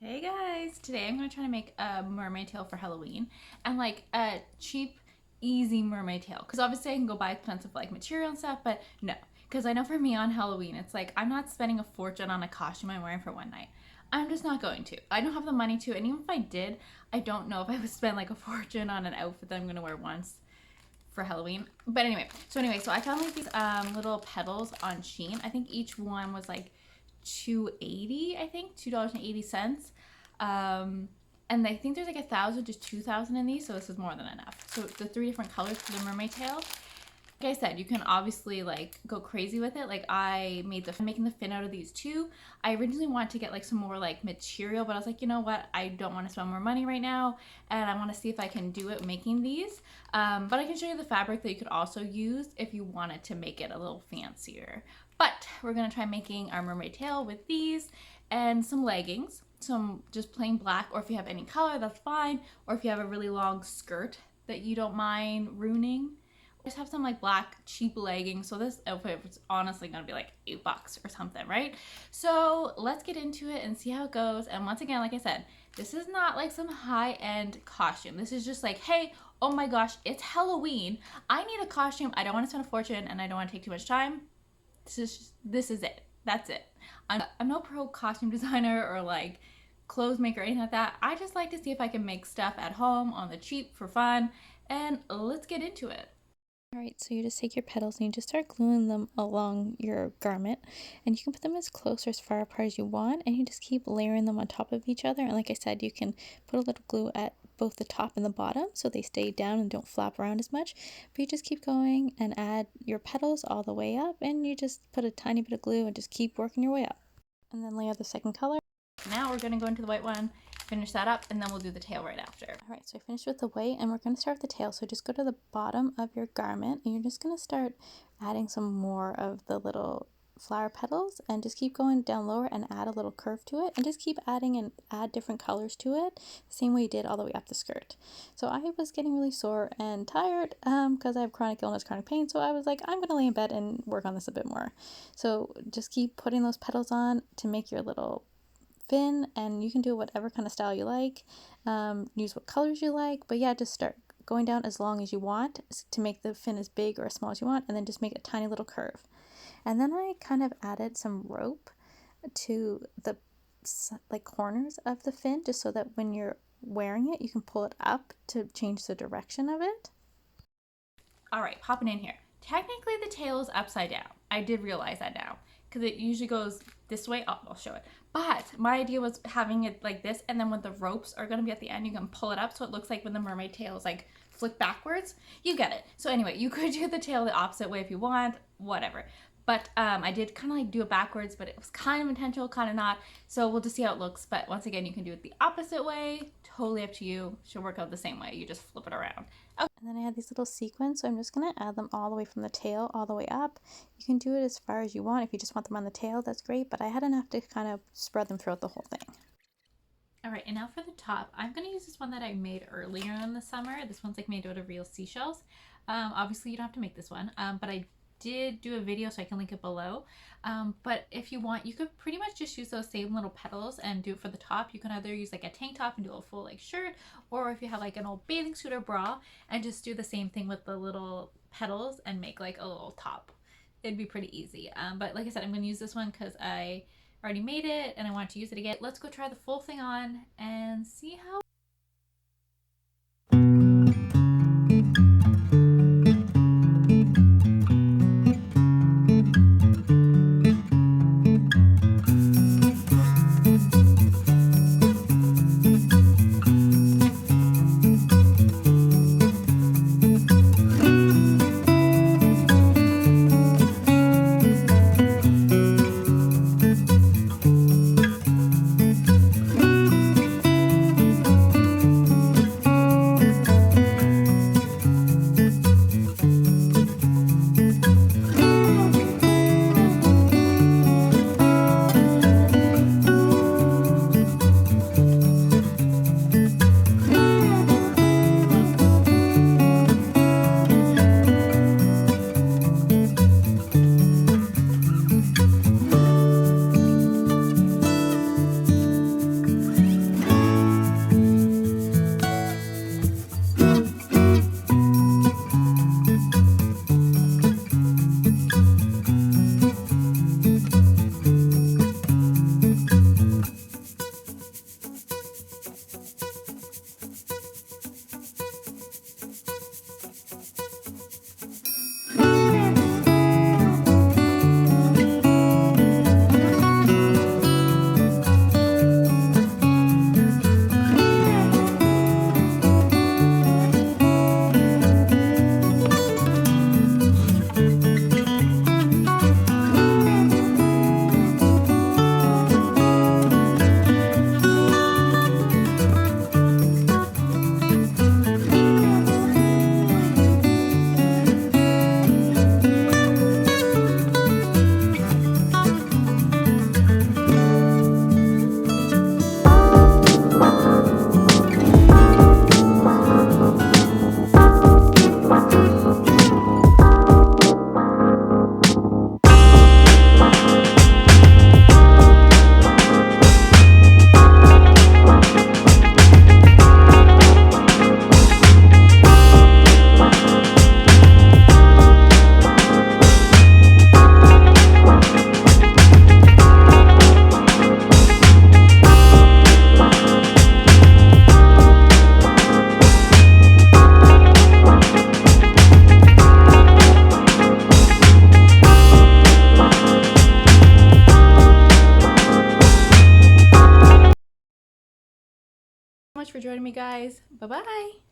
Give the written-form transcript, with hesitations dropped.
Hey guys, today I'm going to try to make a mermaid tail for Halloween and like a cheap, easy mermaid tail. Because obviously I can go buy expensive like material and stuff, but no. Because I know for me on Halloween, it's like I'm not spending a fortune on a costume I'm wearing for one night. I'm just not going to. I don't have the money to, and even if I did, I don't know if I would spend like a fortune on an outfit that I'm going to wear once for Halloween. But so I found like these little petals on Shein. I think each one was like $2.80, I think $2.80. And I think there's like 1,000 to 2,000 in these, so this is more than enough. So the 3 different colors for the mermaid tail. Like I said, you can obviously like go crazy with it. Like I'm making the fin out of these too. I originally wanted to get like some more like material, but I was like, you know what? I don't want to spend more money right now, and I want to see if I can do it making these. But I can show you the fabric that you could also use if you wanted to make it a little fancier. But we're gonna try making our mermaid tail with these and some leggings, some just plain black, or if you have any color, that's fine. Or if you have a really long skirt that you don't mind ruining, just have some like black cheap leggings. So this outfit was honestly gonna be like $8 or something, right? So let's get into it and see how it goes. And once again, like I said, this is not like some high-end costume. This is just like, hey, oh my gosh, it's Halloween. I need a costume. I don't want to spend a fortune and I don't want to take too much time. This is it. That's it. I'm no pro costume designer or like clothes maker or anything like that. I just like to see if I can make stuff at home on the cheap for fun, and let's get into it. Alright, so you just take your petals and you just start gluing them along your garment, and you can put them as close or as far apart as you want, and you just keep layering them on top of each other. And like I said, you can put a little glue at both the top and the bottom so they stay down and don't flap around as much. But you just keep going and add your petals all the way up, and you just put a tiny bit of glue and just keep working your way up. And then layer the second color. Now we're going to go into the white one, finish that up, and then we'll do the tail right after. Alright, so I finished with the white, and we're going to start with the tail. So just go to the bottom of your garment, and you're just going to start adding some more of the little flower petals, and just keep going down lower and add a little curve to it, and just keep adding and add different colors to it, the same way you did all the way up the skirt. So I was getting really sore and tired because I have chronic illness, chronic pain, so I was like, I'm going to lay in bed and work on this a bit more. So just keep putting those petals on to make your little fin, and you can do whatever kind of style you like, use what colors you like, but yeah, just start going down as long as you want to make the fin as big or as small as you want, and then just make a tiny little curve. And then I kind of added some rope to the like corners of the fin, just so that when you're wearing it you can pull it up to change the direction of it. All right, popping in here. Technically the tail is upside down. I did realize that now, because it usually goes this way. Oh, I'll show it. But my idea was having it like this, and then when the ropes are going to be at the end, you can pull it up so it looks like when the mermaid tail is like flicked backwards. You get it. So anyway, you could do the tail the opposite way if you want, whatever. But I did kind of like do it backwards, but it was kind of intentional, kind of not. So we'll just see how it looks. But once again, you can do it the opposite way. Totally up to you. Should work out the same way. You just flip it around. Okay. And then I had these little sequins, so I'm just going to add them all the way from the tail all the way up. You can do it as far as you want. If you just want them on the tail, that's great, but I had enough to kind of spread them throughout the whole thing. All right, and now for the top, I'm going to use this one that I made earlier in the summer. This one's like made out of real seashells. Obviously, you don't have to make this one, but I did do a video, so I can link it below. But if you want, you could pretty much just use those same little petals and do it for the top. You can either use like a tank top and do a full like shirt, or if you have like an old bathing suit or bra, and just do the same thing with the little petals and make like a little top. It'd be pretty easy. But like I said, I'm going to use this one because I already made it and I want to use it again. Let's go try the full thing on and see how. joining me, guys. Bye bye.